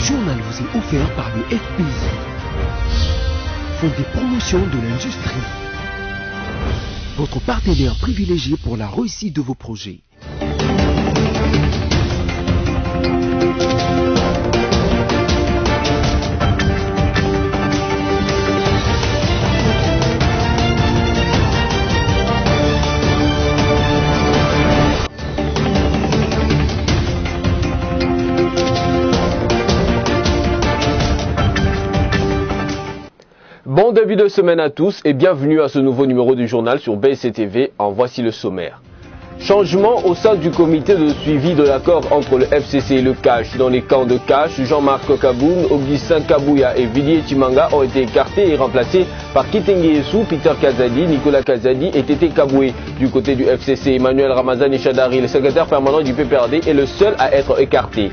journal vous est offert par le FPI, Fonds des promotions de l'industrie, votre partenaire privilégié pour la réussite de vos projets. Bon début de semaine à tous et bienvenue à ce nouveau numéro du journal sur BCTV. En voici le sommaire. Changement au sein du comité de suivi de l'accord entre le FCC et le CACH. Dans les camps de CACH, Jean-Marc Kaboun, Augustin Kabouya et Vili Chimanga ont été écartés et remplacés par Kitenge Yesu, Peter Kazadi, Nicolas Kazadi et Tété Kaboué. Du côté du FCC, Emmanuel Ramazani Chadari, le secrétaire permanent du PPRD, est le seul à être écarté.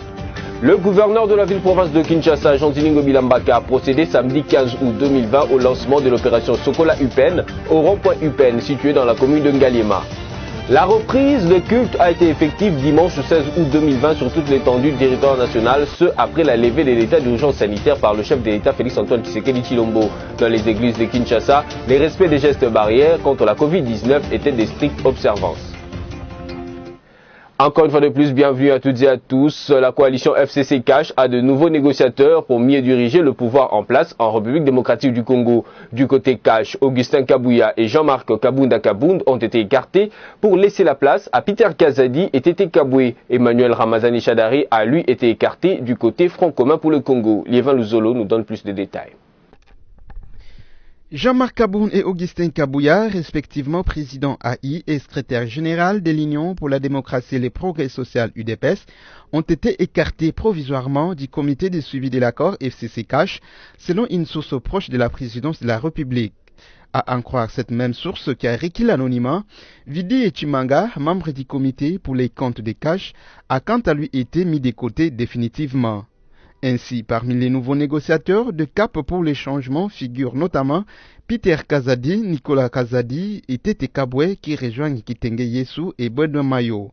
Le gouverneur de la ville-province de Kinshasa, Jean-Zilingo Bilambaka, a procédé samedi 15 août 2020 au lancement de l'opération Sokola Upen au rond-point Upen situé dans la commune de Ngaliema. La reprise de culte a été effective dimanche 16 août 2020 sur toute l'étendue du territoire national, ce après la levée de l'état d'urgence sanitaire par le chef de l'État Félix-Antoine Tshisekedi Tshilombo. Dans les églises de Kinshasa, les respects des gestes barrières contre la Covid-19 étaient des strictes observances. Encore une fois de plus, bienvenue à toutes et à tous. La coalition FCC-CACH a de nouveaux négociateurs pour mieux diriger le pouvoir en place en République démocratique du Congo. Du côté CACH, Augustin Kabouya et Jean-Marc Kabunda Kabound ont été écartés pour laisser la place à Peter Kazadi et Tété Kaboué. Emmanuel Ramazani Chadari a lui été écarté du côté Front commun pour le Congo. Liévin Luzolo nous donne plus de détails. Jean-Marc Kaboun et Augustin Kabouya, respectivement président AI et secrétaire général de l'Union pour la démocratie et le progrès social UDPS, ont été écartés provisoirement du comité de suivi de l'accord FCC-CACH, selon une source proche de la présidence de la République. À en croire cette même source qui a requis l'anonymat, Vidi Chimanga, membre du comité pour les comptes des CACH, a quant à lui été mis de côté définitivement. Ainsi, parmi les nouveaux négociateurs de cap pour les changements figurent notamment Peter Kazadi, Nicolas Kazadi et Tété Kaboué qui rejoignent Kitenge Yesu et Benoît Mayo.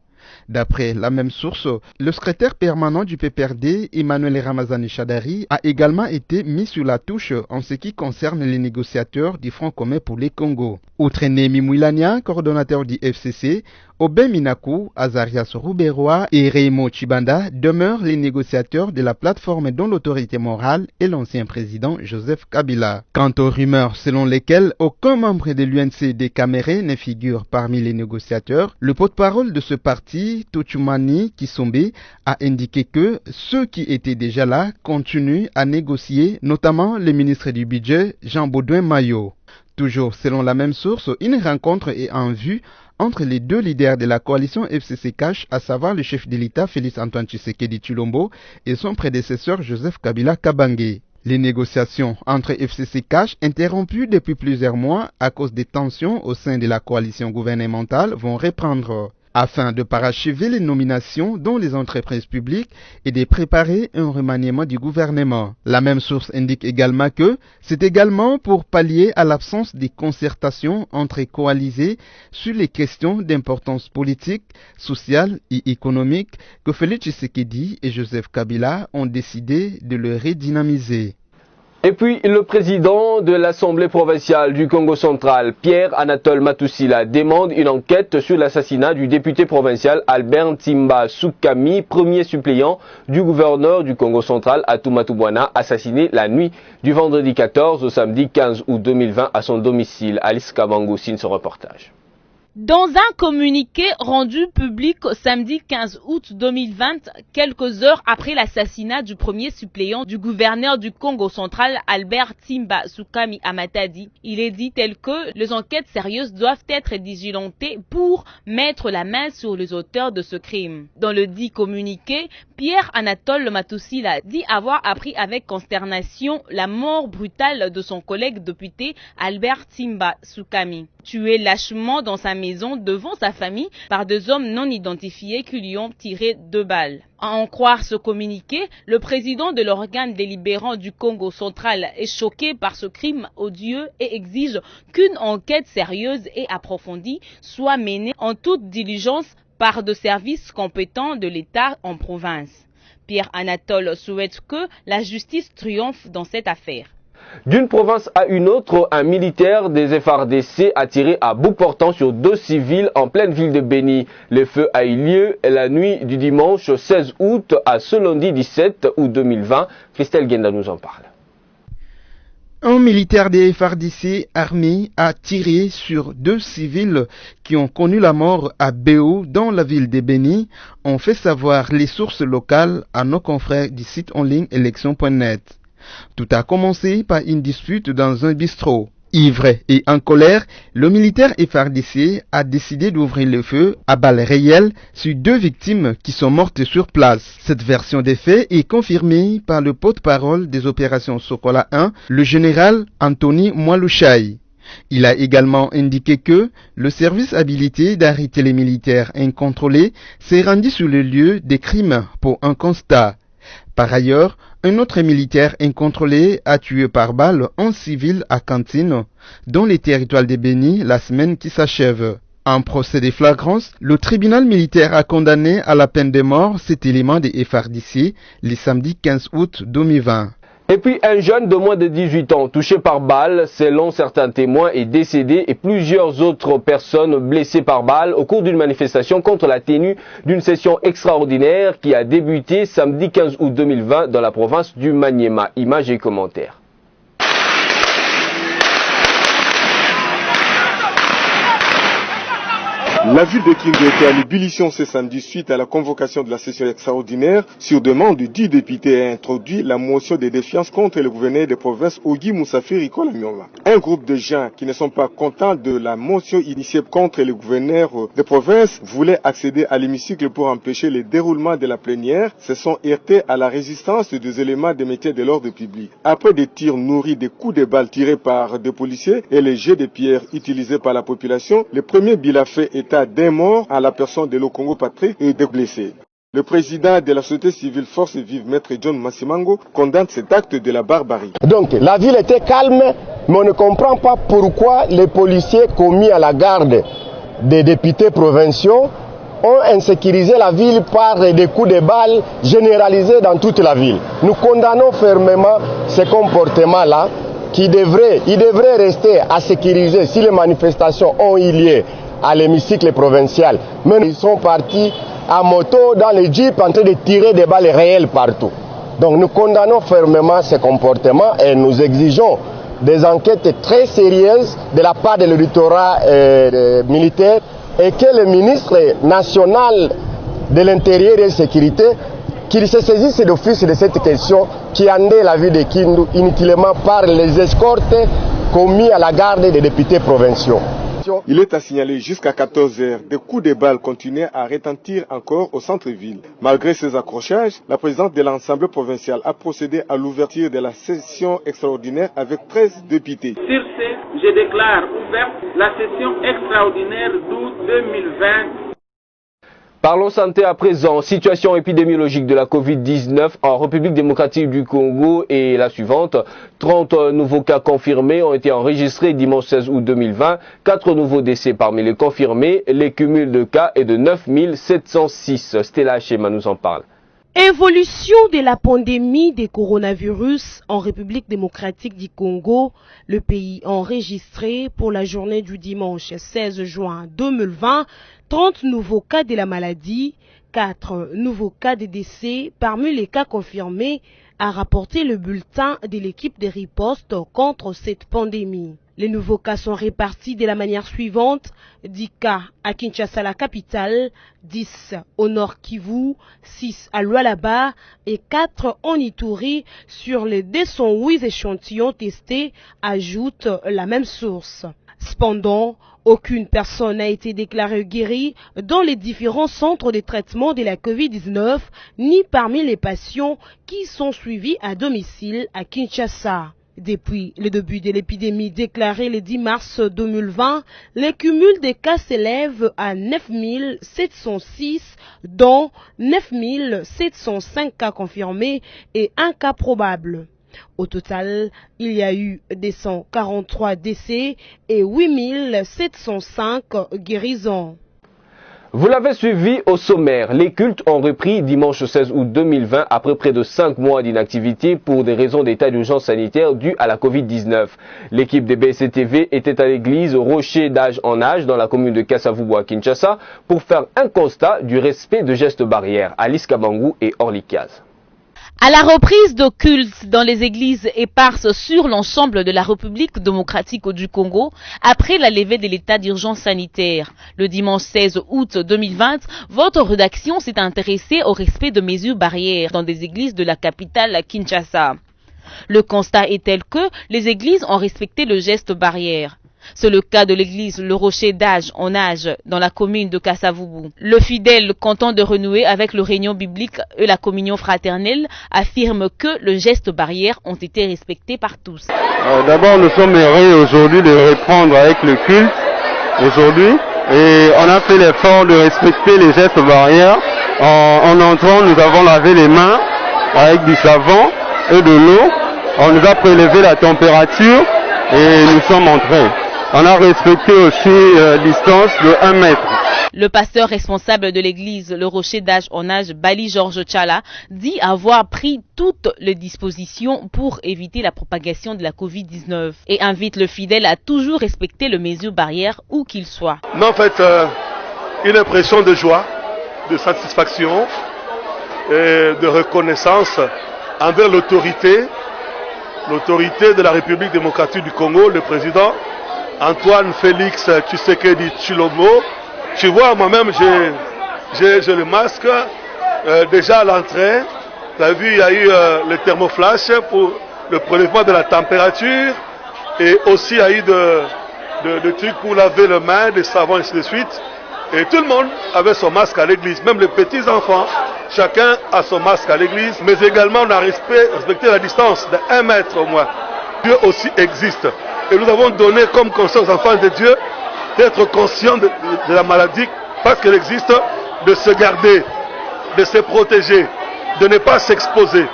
D'après la même source, le secrétaire permanent du PPRD, Emmanuel Ramazani Chadari, a également été mis sur la touche en ce qui concerne les négociateurs du Front commun pour les Congo. Outre Némi Mouilania, coordonnateur du FCC, Obé Minakou, Azarias Rouberoa et Raymond Chibanda demeurent les négociateurs de la plateforme dont l'autorité morale est l'ancien président Joseph Kabila. Quant aux rumeurs selon lesquelles aucun membre de l'UNC des Camérés ne figure parmi les négociateurs, le porte-parole de ce parti, Tochumani Kisombe, a indiqué que ceux qui étaient déjà là continuent à négocier, notamment le ministre du Budget, Jean-Baudouin Mayo. Toujours selon la même source, une rencontre est en vue entre les deux leaders de la coalition FCC-CACH, à savoir le chef de l'État Félix-Antoine Tshisekedi Tshilombo et son prédécesseur Joseph Kabila Kabange. Les négociations entre FCC-CACH, interrompues depuis plusieurs mois à cause des tensions au sein de la coalition gouvernementale, vont reprendre, afin de parachever les nominations dans les entreprises publiques et de préparer un remaniement du gouvernement. La même source indique également que c'est également pour pallier à l'absence de concertation entre coalisés sur les questions d'importance politique, sociale et économique que Félix Tshisekedi et Joseph Kabila ont décidé de le redynamiser. Et puis, le président de l'Assemblée provinciale du Congo central, Pierre Anatole Matussila, demande une enquête sur l'assassinat du député provincial Albert Ntimba Soukami, premier suppléant du gouverneur du Congo central, Atumatubwana, assassiné la nuit du vendredi 14 au samedi 15 août 2020 à son domicile. Alice Kabango signe ce reportage. Dans un communiqué rendu public samedi 15 août 2020, quelques heures après l'assassinat du premier suppléant du gouverneur du Congo central, Albert Ntimba Soukami à Matadi, il est dit tel que les enquêtes sérieuses doivent être diligentées pour mettre la main sur les auteurs de ce crime. Dans le dit communiqué, Pierre Anatole Matussila dit avoir appris avec consternation la mort brutale de son collègue député Albert Ntimba Soukami, tué lâchement dans sa maison devant sa famille par deux hommes non identifiés qui lui ont tiré 2 balles. À en croire ce communiqué, le président de l'organe délibérant du Congo central est choqué par ce crime odieux et exige qu'une enquête sérieuse et approfondie soit menée en toute diligence par de services compétents de l'État en province. Pierre Anatole souhaite que la justice triomphe dans cette affaire. D'une province à une autre, un militaire des FARDC a tiré à bout portant sur 2 civils en pleine ville de Béni. Le feu a eu lieu la nuit du dimanche 16 août à ce lundi 17 août 2020. Christelle Guenda nous en parle. Un militaire des FARDC armé a tiré sur 2 civils qui ont connu la mort à Béo dans la ville de Béni, ont fait savoir les sources locales à nos confrères du site en ligne élection.net. Tout a commencé par une dispute dans un bistrot. Ivre et en colère, le militaire FARDC a décidé d'ouvrir le feu à balles réelles sur 2 victimes qui sont mortes sur place. Cette version des faits est confirmée par le porte-parole des opérations Sokola 1, le général Anthony Mwalushai. Il a également indiqué que le service habilité d'arrêter les militaires incontrôlés s'est rendu sur le lieu des crimes pour un constat. Par ailleurs, un autre militaire incontrôlé a tué par balle un civil à Cantine, dans les territoires de Béni, la semaine qui s'achève. En procès de flagrance, le tribunal militaire a condamné à la peine de mort cet élément des FARDC le samedi 15 août 2020. Et puis un jeune de moins de 18 ans touché par balle, selon certains témoins, est décédé et plusieurs autres personnes blessées par balle au cours d'une manifestation contre la tenue d'une session extraordinaire qui a débuté samedi 15 août 2020 dans la province du Maniema. Images et commentaires. La ville de Kingo était à l'ébullition ce samedi suite à la convocation de la session extraordinaire. Sur demande de 10 députés a introduit la motion de défiance contre le gouverneur de province Ogi Moussafiri Kolamiola. Un groupe de gens qui ne sont pas contents de la motion initiée contre le gouverneur de province voulait accéder à l'hémicycle pour empêcher le déroulement de la plénière, se sont heurtés à la résistance des éléments des métiers de l'ordre public. Après des tirs nourris des coups de balles tirés par des policiers et les jets de pierres utilisés par la population, le premier bilan fait état d'un mort à la personne de l'Okongo Patrick et des blessés. Le président de la société civile Force Vive, Maître John Massimango, condamne cet acte de la barbarie. Donc la ville était calme, mais on ne comprend pas pourquoi les policiers commis à la garde des députés provinciaux ont insécurisé la ville par des coups de balles généralisés dans toute la ville. Nous condamnons fermement ce comportement-là qui devrait rester à sécuriser si les manifestations ont eu lieu à l'hémicycle provincial. Mais ils sont partis à moto dans les jeeps en train de tirer des balles réelles partout. Donc nous condamnons fermement ce comportement et nous exigeons des enquêtes très sérieuses de la part de l'électorat militaire et que le ministre national de l'Intérieur et de la Sécurité qu'il se saisisse d'office de cette question qui endait la vie de Kindu inutilement par les escortes commis à la garde des députés provinciaux. Il est à signaler jusqu'à 14 h, des coups de balles continuaient à retentir encore au centre-ville. Malgré ces accrochages, la présidente de l'Assemblée provinciale a procédé à l'ouverture de la session extraordinaire avec 13 députés. Sur ce, je déclare ouverte la session extraordinaire d'août 2020. Parlons santé à présent. Situation épidémiologique de la Covid-19 en République démocratique du Congo est la suivante. 30 nouveaux cas confirmés ont été enregistrés dimanche 16 août 2020. 4 nouveaux décès parmi les confirmés. Les cumuls de cas est de 9706. Stella Chema nous en parle. Évolution de la pandémie des coronavirus en République démocratique du Congo. Le pays a enregistré pour la journée du dimanche 16 juin 2020 30 nouveaux cas de la maladie, 4 nouveaux cas de décès parmi les cas confirmés, a rapporté le bulletin de l'équipe de riposte contre cette pandémie. Les nouveaux cas sont répartis de la manière suivante: 10 cas à Kinshasa, la capitale, 10 au Nord Kivu, 6 à Lualaba et 4 en Ituri. Sur les 208 échantillons testés, ajoute la même source. Cependant, aucune personne n'a été déclarée guérie dans les différents centres de traitement de la Covid-19, ni parmi les patients qui sont suivis à domicile à Kinshasa. Depuis le début de l'épidémie déclarée le 10 mars 2020, le cumul des cas s'élève à 9706, dont 9705 cas confirmés et 1 cas probable. Au total, il y a eu 243 décès et 8705 guérisons. Vous l'avez suivi au sommaire. Les cultes ont repris dimanche 16 août 2020 après près de 5 mois d'inactivité pour des raisons d'état d'urgence sanitaire due à la Covid-19. L'équipe de BSTV était à l'église Rocher d'Âge en Âge dans la commune de Kasavubu à Kinshasa pour faire un constat du respect de gestes barrières. Alice Kabangou et Orly Kaz. À la reprise de cultes dans les églises éparses sur l'ensemble de la République démocratique du Congo, après la levée de l'état d'urgence sanitaire, le dimanche 16 août 2020, votre rédaction s'est intéressée au respect de mesures barrières dans des églises de la capitale Kinshasa. Le constat est tel que les églises ont respecté le geste barrière. C'est le cas de l'église Le Rocher d'Âge en Âge dans la commune de Kasavubu. Le fidèle, content de renouer avec le réunion biblique et la communion fraternelle, affirme que le geste barrière ont été respectés par tous. D'abord, nous sommes heureux aujourd'hui de reprendre avec le culte aujourd'hui et on a fait l'effort de respecter les gestes barrières. En entrant, nous avons lavé les mains avec du savon et de l'eau. On nous a prélevé la température et nous sommes entrés. On a respecté aussi distance de 1 mètre. Le pasteur responsable de l'église Le Rocher d'Âge en Âge, Bali Georges Tchala, dit avoir pris toutes les dispositions pour éviter la propagation de la Covid-19 et invite le fidèle à toujours respecter les mesures barrières où qu'il soit. Mais en fait, une impression de joie, de satisfaction et de reconnaissance envers l'autorité de la République démocratique du Congo, le président Antoine Félix Tshisekedi Tshilombo. Tu vois, moi-même, j'ai le masque. Déjà à l'entrée, tu as vu, il y a eu le thermoflash pour le prélèvement de la température. Et aussi, il y a eu de trucs pour laver les mains, des savons, et ainsi de suite. Et tout le monde avait son masque à l'église, même les petits-enfants. Chacun a son masque à l'église. Mais également, on a respecté la distance de 1 mètre au moins. Dieu aussi existe. Et nous avons donné comme conseil aux enfants de Dieu d'être conscients de la maladie parce qu'elle existe, de se garder, de se protéger, de ne pas s'exposer.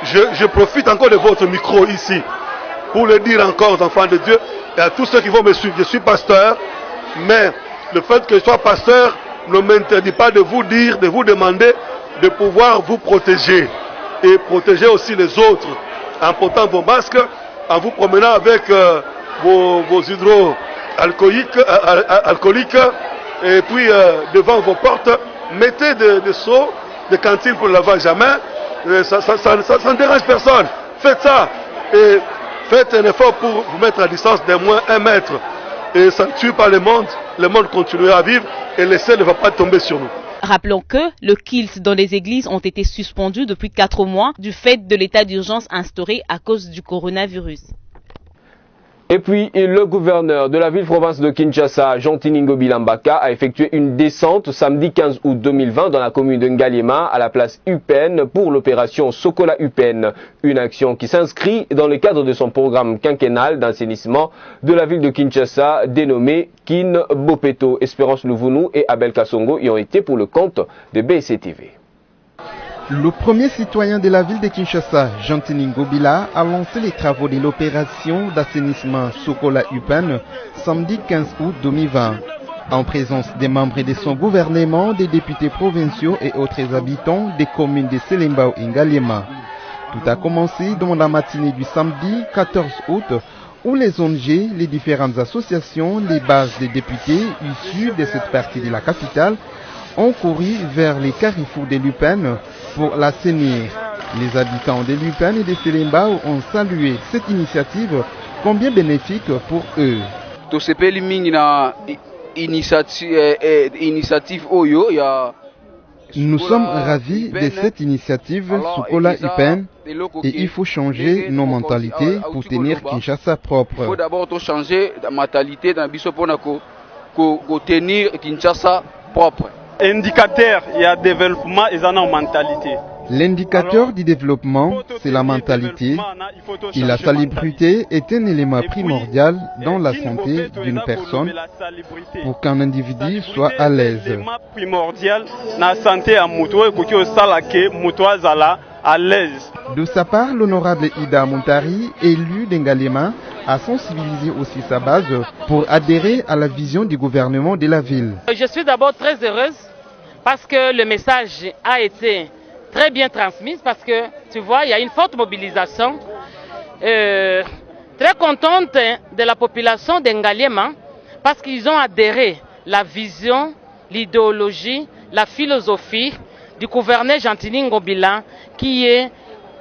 Je profite encore de votre micro ici pour le dire encore aux enfants de Dieu et à tous ceux qui vont me suivre. Je suis pasteur, mais le fait que je sois pasteur ne m'interdit pas de vous dire, de vous demander de pouvoir vous protéger et protéger aussi les autres en portant vos masques, en vous promenant avec vos hydroalcooliques et puis devant vos portes, mettez des seaux de cantine pour le lavage à main. Ça ne dérange personne. Faites ça et faites un effort pour vous mettre à distance d'au moins 1 mètre. Et ça ne tue pas le monde continuera à vivre et l'essai ne va pas tomber sur nous. Rappelons que le culte dans les églises ont été suspendus depuis 4 mois du fait de l'état d'urgence instauré à cause du coronavirus. Et puis, le gouverneur de la ville-province de Kinshasa, Jean Tiningo Bilambaka, a effectué une descente samedi 15 août 2020 dans la commune de Ngaliema à la place UPEN pour l'opération Sokola UPEN. Une action qui s'inscrit dans le cadre de son programme quinquennal d'assainissement de la ville de Kinshasa dénommé Kin Bopeto. Espérance Louvounou et Abel Kassongo y ont été pour le compte de BSTV. Le premier citoyen de la ville de Kinshasa, Jean Tiningo Bila, a lancé les travaux de l'opération d'assainissement Sokola UPEN samedi 15 août 2020. En présence des membres de son gouvernement, des députés provinciaux et autres habitants des communes de Selembao et Ngaliema. Tout a commencé dans la matinée du samedi 14 août où les ONG, les différentes associations, les bases des députés issus de cette partie de la capitale ont couru vers les carrefours de l'UPEN pour l'assainir. Les habitants de l'UPEN et de Selembao ont salué cette initiative combien bénéfique pour eux. Nous sommes ravis de cette initiative Sokola UPEN et il faut changer nos mentalités pour tenir Kinshasa propre. Il faut d'abord changer la mentalité pour tenir Kinshasa propre. Indicateur, il y a développement et en mentalité. L'indicateur du développement, c'est la mentalité et la salubrité est un élément primordial dans la santé d'une personne pour qu'un individu soit à l'aise. De sa part, l'honorable Ida Montari, élu d'Ngalema, a sensibilisé aussi sa base pour adhérer à la vision du gouvernement de la ville. Je suis d'abord très heureuse parce que le message a été très bien transmis, parce que tu vois, il y a une forte mobilisation. Très contente de la population d'Engaliema parce qu'ils ont adhéré à la vision, l'idéologie, la philosophie du gouverneur Gentini Ngobila qui est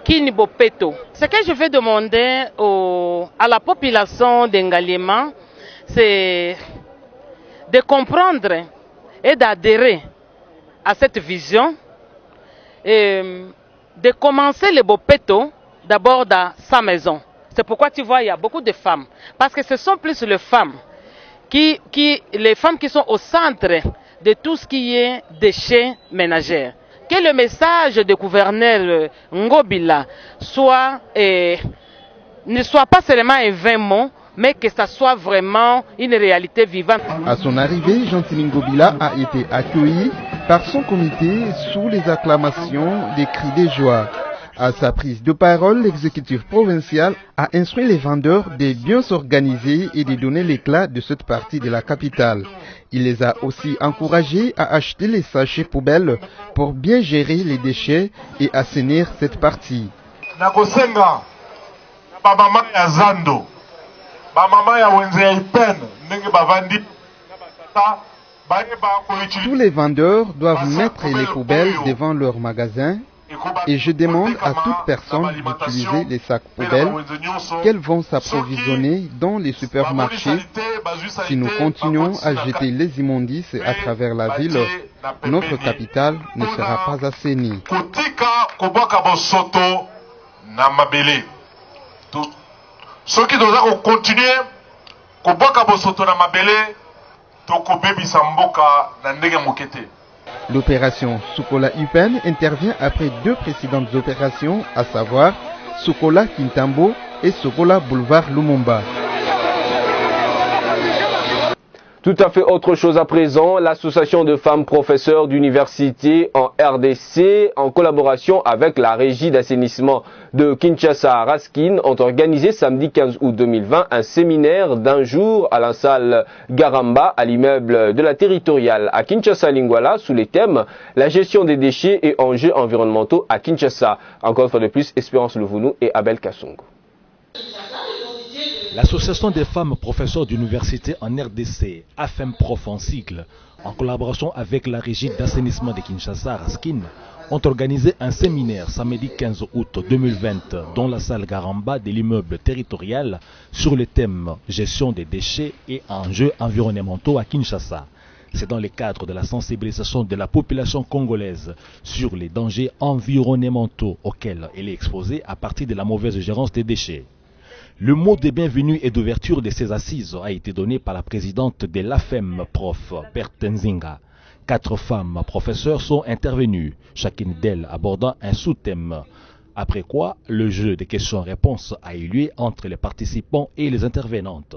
Kini Bopeto. Ce que je vais demander à la population d'Engaliema, c'est de comprendre et d'adhérer à cette vision et de commencer le Bopeto d'abord dans sa maison. C'est pourquoi tu vois, il y a beaucoup de femmes. Parce que ce sont plus les femmes qui sont au centre de tout ce qui est déchets ménagers. Que le message du gouverneur Ngobila ne soit pas seulement un vain mot, mais que ça soit vraiment une réalité vivante. À son arrivée, Gentini Ngobila a été accueilli par son comité sous les acclamations des cris de joie. À sa prise de parole, l'exécutif provincial a instruit les vendeurs de bien s'organiser et de donner l'éclat de cette partie de la capitale. Il les a aussi encouragés à acheter les sachets poubelles pour bien gérer les déchets et assainir cette partie. Tous les vendeurs doivent mettre les poubelles devant leur magasin. Et je demande à toute personne d'utiliser les sacs poubelles qu'elles vont s'approvisionner dans les supermarchés. Si nous continuons à jeter les immondices à travers la ville, notre capitale ne sera pas assainie. L'opération Sukola Upen intervient après deux précédentes opérations, à savoir Sukola Kintambo et Sukola Boulevard Lumumba. Tout à fait autre chose à présent, l'association de femmes professeurs d'université en RDC, en collaboration avec la régie d'assainissement de Kinshasa Raskin, ont organisé samedi 15 août 2020 un séminaire d'un jour à la salle Garamba, à l'immeuble de la territoriale à Kinshasa Lingwala, sous les thèmes la gestion des déchets et enjeux environnementaux à Kinshasa. Encore une fois de plus, Espérance Louvounou et Abel Kassongo. L'association des femmes professeurs d'université en RDC, AFEMPROF en sigle, en collaboration avec la régie d'assainissement de Kinshasa, Raskin, ont organisé un séminaire samedi 15 août 2020 dans la salle Garamba de l'immeuble territorial sur le thème gestion des déchets et enjeux environnementaux à Kinshasa. C'est dans le cadre de la sensibilisation de la population congolaise sur les dangers environnementaux auxquels elle est exposée à partir de la mauvaise gérance des déchets. Le mot de bienvenue et d'ouverture de ces assises a été donné par la présidente de l'AFEMPROF, Berthe Nzinga. 4 femmes professeurs sont intervenues, chacune d'elles abordant un sous-thème. Après quoi, le jeu de questions-réponses a eu lieu entre les participants et les intervenantes.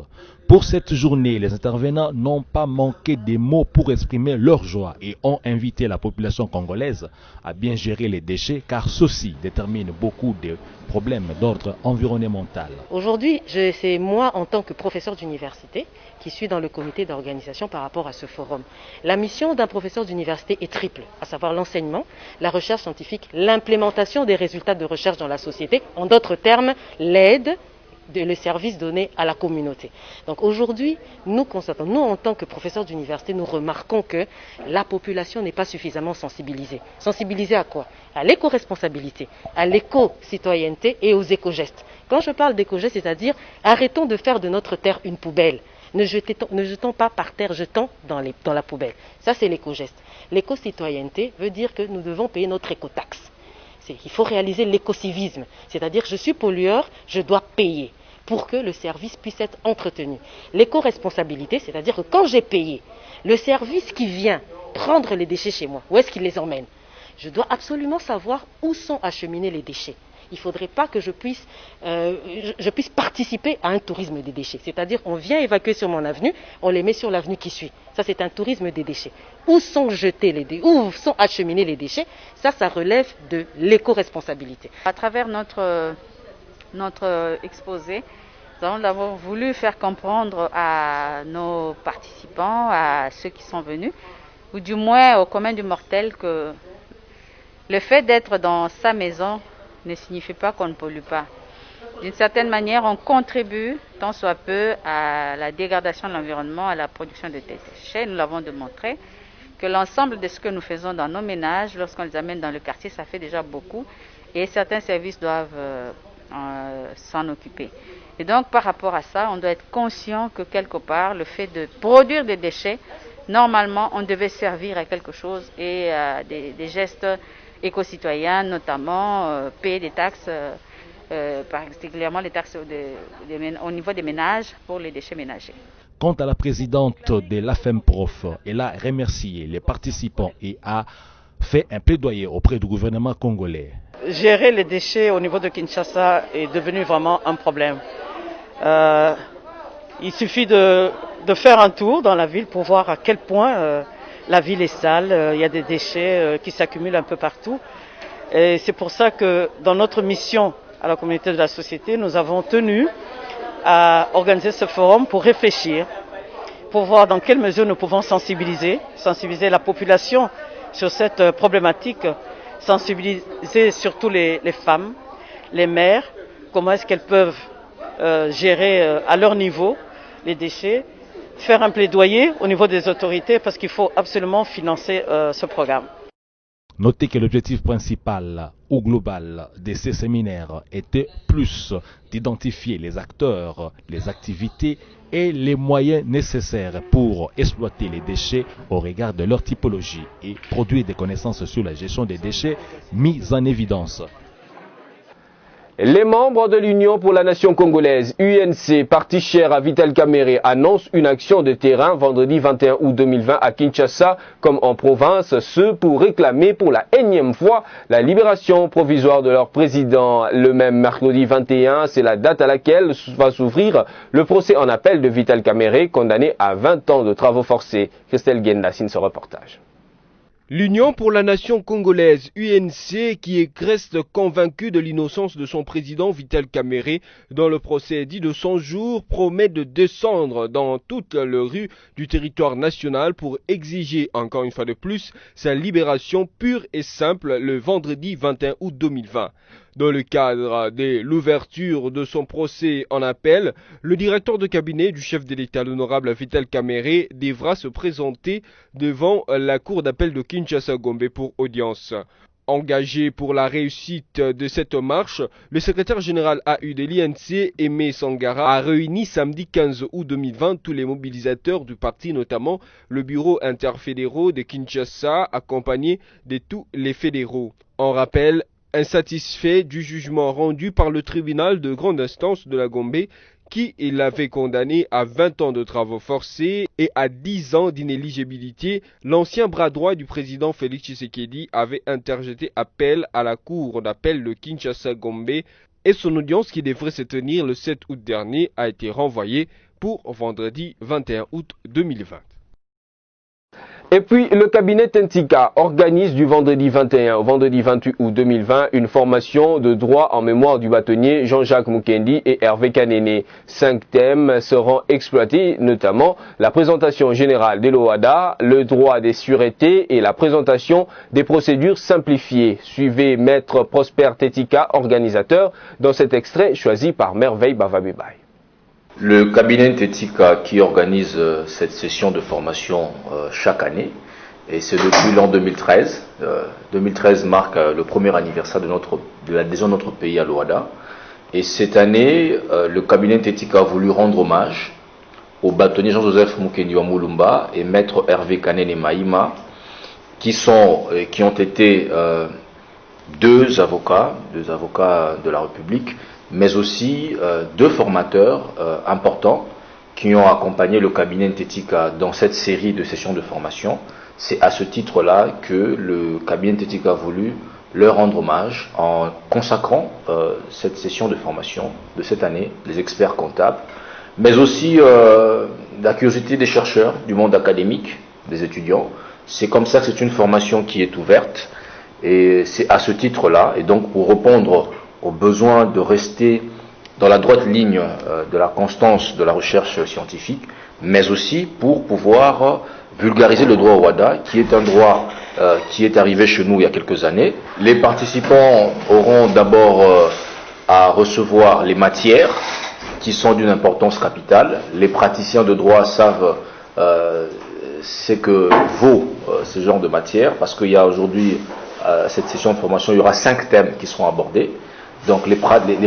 Pour cette journée, les intervenants n'ont pas manqué de mots pour exprimer leur joie et ont invité la population congolaise à bien gérer les déchets car ceci détermine beaucoup de problèmes d'ordre environnemental. Aujourd'hui, c'est moi en tant que professeur d'université qui suis dans le comité d'organisation par rapport à ce forum. La mission d'un professeur d'université est triple, à savoir l'enseignement, la recherche scientifique, l'implémentation des résultats de recherche dans la société, en d'autres termes, l'aide, le service donné à la communauté. Donc aujourd'hui, nous constatons, nous en tant que professeurs d'université, nous remarquons que la population n'est pas suffisamment sensibilisée. Sensibilisée à quoi? À l'éco-responsabilité, à l'éco-citoyenneté et aux éco-gestes. Quand je parle d'éco-gestes, c'est-à-dire arrêtons de faire de notre terre une poubelle. Ne jetons pas par terre, jetons dans la poubelle. Ça, c'est l'éco-geste. L'éco-citoyenneté veut dire que nous devons payer notre éco-taxe. Il faut réaliser l'éco-civisme, c'est-à-dire je suis pollueur, je dois payer pour que le service puisse être entretenu. L'éco-responsabilité, c'est-à-dire que quand j'ai payé, le service qui vient prendre les déchets chez moi, où est-ce qu'il les emmène? Je dois absolument savoir où sont acheminés les déchets. Il ne faudrait pas que je puisse participer à un tourisme des déchets. C'est-à-dire on vient évacuer sur mon avenue, on les met sur l'avenue qui suit. Ça, c'est un tourisme des déchets. Où sont jetés les déchets, où sont acheminés les déchets? Ça relève de l'éco-responsabilité. À travers notre exposé, Donc, nous avons voulu faire comprendre à nos participants, à ceux qui sont venus, ou du moins au commun du mortel, que le fait d'être dans sa maison ne signifie pas qu'on ne pollue pas. D'une certaine manière, on contribue tant soit peu à la dégradation de l'environnement, à la production de déchets. Nous l'avons démontré que l'ensemble de ce que nous faisons dans nos ménages, lorsqu'on les amène dans le quartier, ça fait déjà beaucoup. Et certains services doivent s'en occuper. Et donc, par rapport à ça, on doit être conscient que quelque part, le fait de produire des déchets, normalement, on devait servir à quelque chose et à des gestes éco-citoyens, notamment payer des taxes, particulièrement les taxes au niveau des ménages pour les déchets ménagers. Quant à la présidente de l'AFEMPROF, elle a remercié les participants et a fait un plaidoyer auprès du gouvernement congolais. Gérer les déchets au niveau de Kinshasa est devenu vraiment un problème. Il suffit de faire un tour dans la ville pour voir à quel point la ville est sale. Il y a des déchets qui s'accumulent un peu partout. Et c'est pour ça que dans notre mission à la communauté de la société, nous avons tenu à organiser ce forum pour réfléchir, pour voir dans quelle mesure nous pouvons sensibiliser la population sur cette problématique, sensibiliser surtout les femmes, les mères, comment est-ce qu'elles peuvent gérer à leur niveau les déchets, faire un plaidoyer au niveau des autorités parce qu'il faut absolument financer ce programme. Notez que l'objectif principal ou global de ces séminaires était plus d'identifier les acteurs, les activités et les moyens nécessaires pour exploiter les déchets au regard de leur typologie et produire des connaissances sur la gestion des déchets mises en évidence. Les membres de l'Union pour la nation congolaise, UNC, parti cher à Vital Kamerhe, annoncent une action de terrain vendredi 21 août 2020 à Kinshasa, comme en province, ce pour réclamer pour la énième fois la libération provisoire de leur président. Le même mercredi 21, c'est la date à laquelle va s'ouvrir le procès en appel de Vital Kamerhe, condamné à 20 ans de travaux forcés. Christelle Guenda signe ce reportage. L'Union pour la nation congolaise, UNC, qui reste convaincue de l'innocence de son président Vital Kamerhe dans le procès dit de 100 jours, promet de descendre dans toutes les rues du territoire national pour exiger, encore une fois de plus, sa libération pure et simple le vendredi 21 août 2020. Dans le cadre de l'ouverture de son procès en appel, le directeur de cabinet du chef de l'État, l'honorable Vital Kamerhe, devra se présenter devant la cour d'appel de Kinshasa-Gombe pour audience. Engagé pour la réussite de cette marche, le secrétaire général AU de l'INC, Aimé Sangara, a réuni samedi 15 août 2020 tous les mobilisateurs du parti, notamment le bureau interfédéraux de Kinshasa, accompagné de tous les fédéraux. En rappel, insatisfait du jugement rendu par le tribunal de grande instance de la Gombe, qui l'avait condamné à 20 ans de travaux forcés et à 10 ans d'inéligibilité, l'ancien bras droit du président Félix Tshisekedi avait interjeté appel à la cour d'appel de Kinshasa-Gombe et son audience qui devrait se tenir le 7 août dernier a été renvoyée pour vendredi 21 août 2020. Et puis, le cabinet Tentika organise du vendredi 21 au vendredi 28 août 2020 une formation de droit en mémoire du bâtonnier Jean-Jacques Mukendi et Hervé Kanene. 5 thèmes seront exploités, notamment la présentation générale des LOADA, le droit des sûretés et la présentation des procédures simplifiées. Suivez Maître Prosper Tentika, organisateur, dans cet extrait choisi par Merveille Bavabibay. Le cabinet Tentika qui organise cette session de formation chaque année, et c'est depuis l'an 2013. 2013 marque le premier anniversaire de l'adhésion de notre pays à l'OADA. Et cette année, le cabinet Tentika a voulu rendre hommage aux bâtonniers Jean-Joseph Mukendi wa Mulumba et Maître Hervé Kanene Maïma, qui ont été deux avocats de la République, mais aussi 2 formateurs importants qui ont accompagné le cabinet Tentika dans cette série de sessions de formation. C'est à ce titre-là que le cabinet Tentika a voulu leur rendre hommage en consacrant cette session de formation de cette année, les experts comptables, mais aussi la curiosité des chercheurs, du monde académique, des étudiants. C'est comme ça que c'est une formation qui est ouverte, et c'est à ce titre-là, et donc pour répondre au besoin de rester dans la droite ligne de la constance de la recherche scientifique, mais aussi pour pouvoir vulgariser le droit au WADA, qui est un droit qui est arrivé chez nous il y a quelques années. Les participants auront d'abord à recevoir les matières qui sont d'une importance capitale. Les praticiens de droit savent ce que vaut ce genre de matière, parce qu'il y a aujourd'hui cette session de formation, il y aura 5 thèmes qui seront abordés. Donc les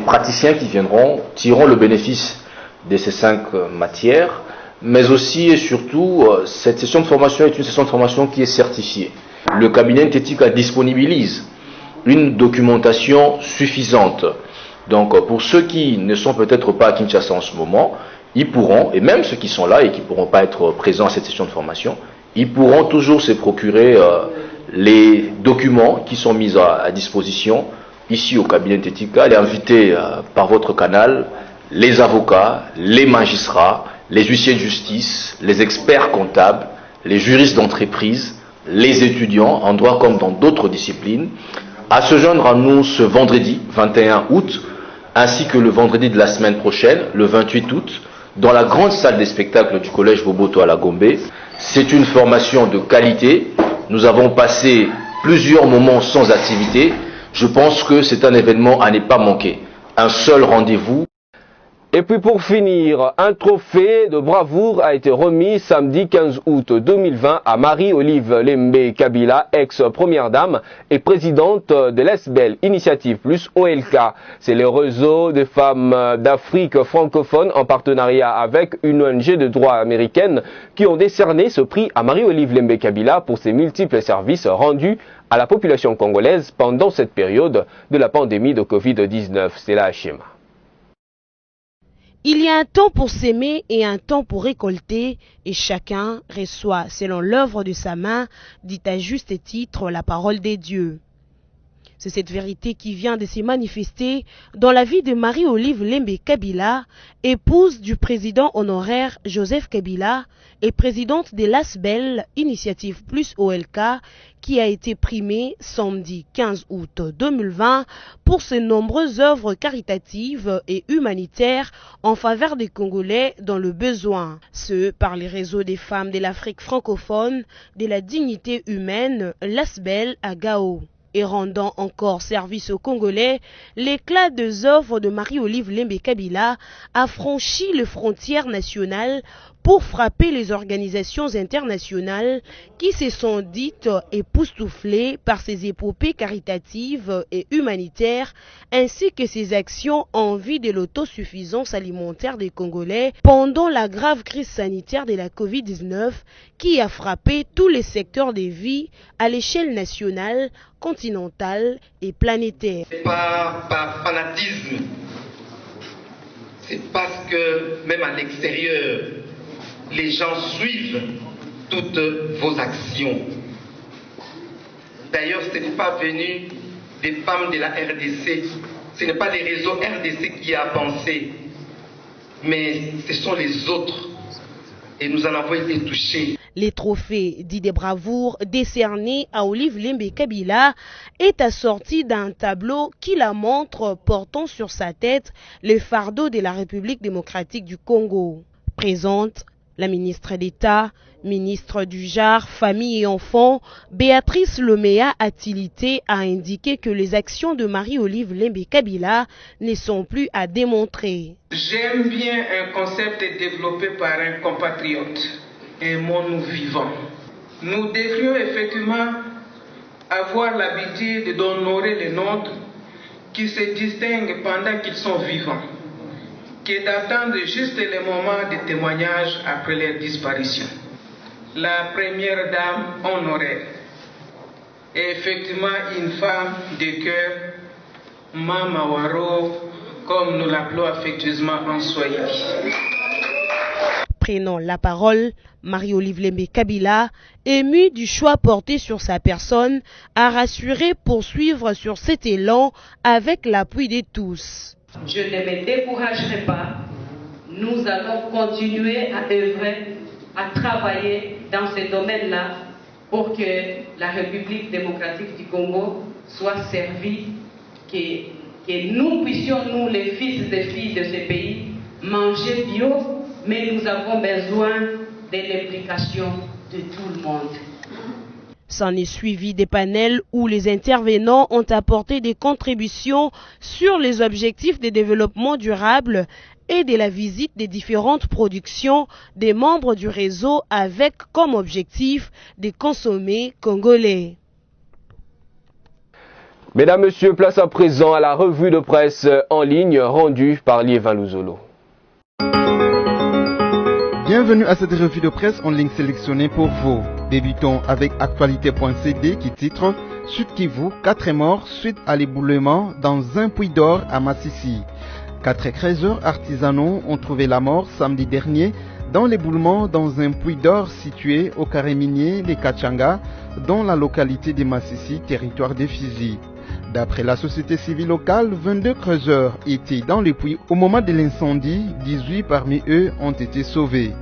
praticiens qui viendront tireront le bénéfice de ces 5 matières, mais aussi et surtout, cette session de formation est une session de formation qui est certifiée. Le cabinet Ntetika disponibilise une documentation suffisante. Donc pour ceux qui ne sont peut-être pas à Kinshasa en ce moment, ils pourront, et même ceux qui sont là et qui ne pourront pas être présents à cette session de formation, ils pourront toujours se procurer les documents qui sont mis à disposition ici au cabinet Ntetika, et inviter par votre canal les avocats, les magistrats, les huissiers de justice, les experts comptables, les juristes d'entreprise, les étudiants en droit comme dans d'autres disciplines, à se joindre à nous ce vendredi 21 août, ainsi que le vendredi de la semaine prochaine, le 28 août, dans la grande salle des spectacles du collège Boboto à la Gombe. C'est une formation de qualité. Nous avons passé plusieurs moments sans activité. Je pense que c'est un événement à ne pas manquer. Un seul rendez-vous. Et puis pour finir, un trophée de bravoure a été remis samedi 15 août 2020 à Marie-Olive Lembe Kabila, ex-première dame et présidente de l'ESBEL Initiative Plus OLK. C'est le réseau des femmes d'Afrique francophone en partenariat avec une ONG de droit américaine qui ont décerné ce prix à Marie-Olive Lembe Kabila pour ses multiples services rendus à la population congolaise pendant cette période de la pandémie de Covid-19. C'est la schéma. Il y a un temps pour s'aimer et un temps pour récolter, et chacun reçoit selon l'œuvre de sa main, dit à juste titre la parole des dieux. C'est cette vérité qui vient de se manifester dans la vie de Marie-Olive Lembe Kabila, épouse du président honoraire Joseph Kabila et présidente de l'ASBEL Initiative Plus OLK, qui a été primée samedi 15 août 2020 pour ses nombreuses œuvres caritatives et humanitaires en faveur des Congolais dans le besoin. Ce par les réseaux des femmes de l'Afrique francophone, de la dignité humaine, l'ASBEL à Gao. Et rendant encore service aux Congolais, l'éclat des œuvres de Marie-Olive Lembe Kabila a franchi les frontières nationales pour frapper les organisations internationales qui se sont dites époustouflées par ses épopées caritatives et humanitaires, ainsi que ses actions en vue de l'autosuffisance alimentaire des Congolais pendant la grave crise sanitaire de la Covid-19 qui a frappé tous les secteurs des vies à l'échelle nationale, continentale et planétaire. Pas par fanatisme, c'est parce que même à l'extérieur, les gens suivent toutes vos actions. D'ailleurs, ce n'est pas venu des femmes de la RDC, ce n'est pas les réseaux RDC qui a pensé, mais ce sont les autres. Et nous en avons été touchés. Les trophées dits des bravoures décernés à Olive Lembe Kabila est assorti d'un tableau qui la montre portant sur sa tête le fardeau de la République démocratique du Congo. Présente la ministre d'État, ministre du Genre, Famille et Enfants, Béatrice Lomea Atilité a indiqué que les actions de Marie-Olive Lembe Kabila ne sont plus à démontrer. J'aime bien un concept développé par un compatriote. Aimons-nous vivants. Nous devrions effectivement avoir l'habitude d'honorer les nôtres qui se distinguent pendant qu'ils sont vivants, que d'attendre juste les moments de témoignage après leur disparition. La première dame honoraire est effectivement une femme de cœur, Mama Waro, comme nous l'appelons affectueusement en Swahili. Prenant la parole, Marie-Olive Lembe Kabila, émue du choix porté sur sa personne, a rassuré poursuivre sur cet élan avec l'appui de tous. Je ne me découragerai pas. Nous allons continuer à œuvrer, à travailler dans ce domaine-là pour que la République démocratique du Congo soit servie, que que nous puissions, nous les fils et filles de ce pays, manger bio, mais nous avons besoin de l'implication de tout le monde. S'en est suivi des panels où les intervenants ont apporté des contributions sur les objectifs de développement durable et de la visite des différentes productions des membres du réseau avec comme objectif de consommer congolais. Mesdames, Messieurs, place à présent à la revue de presse en ligne rendue par Liévin Louzolo. Bienvenue à cette revue de presse en ligne sélectionnée pour vous. Débutons avec actualité.cd qui titre Sud Kivu, 4 morts suite à l'éboulement dans un puits d'or à Massissi. 4 écraseurs artisanaux ont trouvé la mort samedi dernier dans l'éboulement dans un puits d'or situé au carré minier des Kachanga, dans la localité de Massissi, territoire de Fizi. D'après la société civile locale, 22 creuseurs étaient dans le puits au moment de l'incendie, 18 parmi eux ont été sauvés.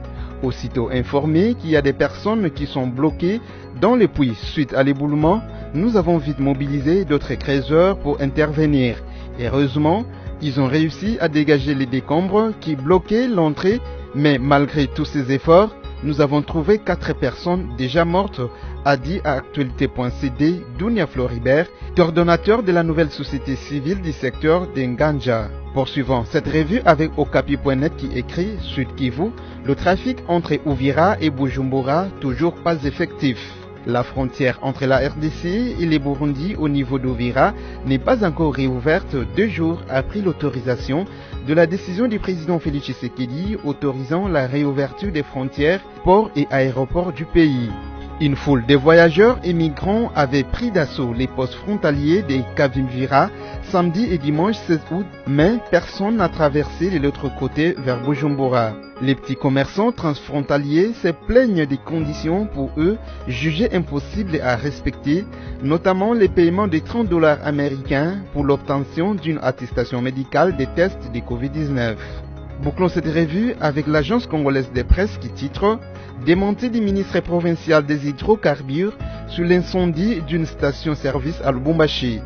Aussitôt informés qu'il y a des personnes qui sont bloquées dans le puits suite à l'éboulement, nous avons vite mobilisé d'autres creuseurs pour intervenir. Heureusement, ils ont réussi à dégager les décombres qui bloquaient l'entrée, mais malgré tous ces efforts, nous avons trouvé 4 personnes déjà mortes, a dit à actualité.cd Dounia Floribert, coordonnateur de la nouvelle société civile du secteur d'Enganja. Poursuivons cette revue avec Okapi.net qui écrit Sud Kivu, le trafic entre Uvira et Bujumbura toujours pas effectif. La frontière entre la RDC et le Burundi au niveau d'Uvira n'est pas encore réouverte 2 jours après l'autorisation de la décision du président Félix Tshisekedi autorisant la réouverture des frontières, ports et aéroports du pays. Une foule de voyageurs et migrants avait pris d'assaut les postes frontaliers de Kavimvira samedi et dimanche 16 août, mais personne n'a traversé de l'autre côté vers Bujumbura. Les petits commerçants transfrontaliers se plaignent des conditions pour eux jugées impossibles à respecter, notamment les paiements de $30 américains pour l'obtention d'une attestation médicale des tests de Covid-19. Bouclons cette revue avec l'agence congolaise de presse qui titre « Démontée du ministre provincial des hydrocarbures sur l'incendie d'une station-service à Lubumbashi ».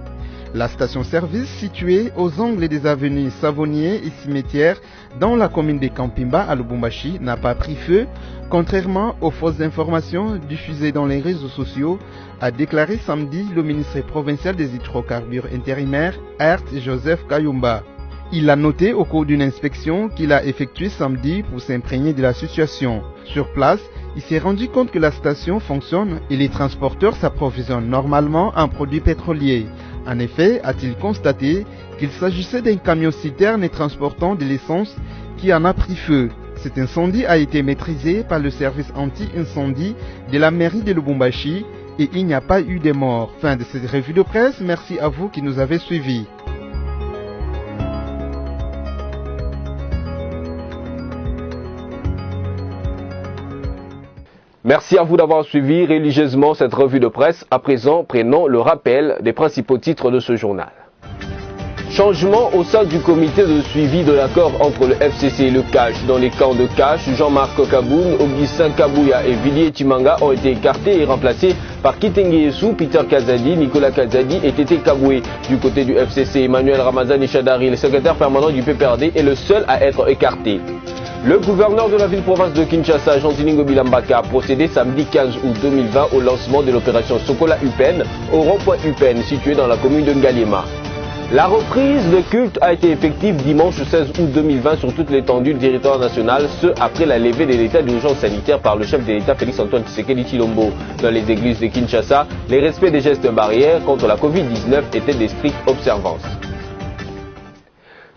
La station-service située aux angles des avenues Savonnier et Cimetière dans la commune de Kampimba à Lubumbashi n'a pas pris feu, contrairement aux fausses informations diffusées dans les réseaux sociaux, a déclaré samedi le ministre provincial des hydrocarbures intérimaire Ert Joseph Kayumba. Il a noté au cours d'une inspection qu'il a effectuée samedi pour s'imprégner de la situation. Sur place, il s'est rendu compte que la station fonctionne et les transporteurs s'approvisionnent normalement en produits pétroliers. En effet, a-t-il constaté qu'il s'agissait d'un camion-citerne transportant de l'essence qui en a pris feu. Cet incendie a été maîtrisé par le service anti-incendie de la mairie de Lubumbashi et il n'y a pas eu de morts. Fin de cette revue de presse, merci à vous qui nous avez suivis. Merci à vous d'avoir suivi religieusement cette revue de presse. À présent, prenons le rappel des principaux titres de ce journal. Changement au sein du comité de suivi de l'accord entre le FCC et le CACH. Dans les camps de CACH, Jean-Marc Kaboun, Augustin Kabouya et Villiers Timanga ont été écartés et remplacés par Kitenge Yesu, Peter Kazadi, Nicolas Kazadi et Tété Kaboué. Du côté du FCC, Emmanuel Ramazani Chadari, le secrétaire permanent du PPRD, est le seul à être écarté. Le gouverneur de la ville-province de Kinshasa, Jean-Tini Ngobila Mbaka, a procédé samedi 15 août 2020 au lancement de l'opération Sokola Upen au rond-point Upen situé dans la commune de Ngaliema. La reprise de culte a été effective dimanche 16 août 2020 sur toute l'étendue du territoire national, ce après la levée de l'état d'urgence sanitaire par le chef de l'État Félix-Antoine Tshisekedi Tshilombo. Dans les églises de Kinshasa, les respects des gestes barrières contre la Covid-19 étaient des strictes observances.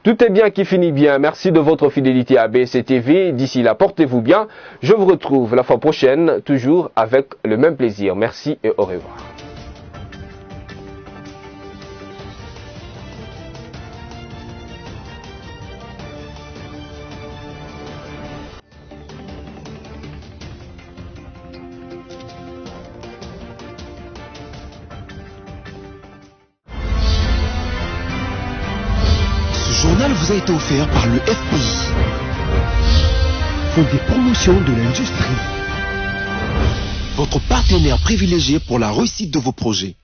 Tout est bien qui finit bien. Merci de votre fidélité à BSC TV. D'ici là, portez-vous bien. Je vous retrouve la fois prochaine, toujours avec le même plaisir. Merci et au revoir. Ce journal vous a été offert par le FPI, Fonds des promotions de l'industrie, votre partenaire privilégié pour la réussite de vos projets.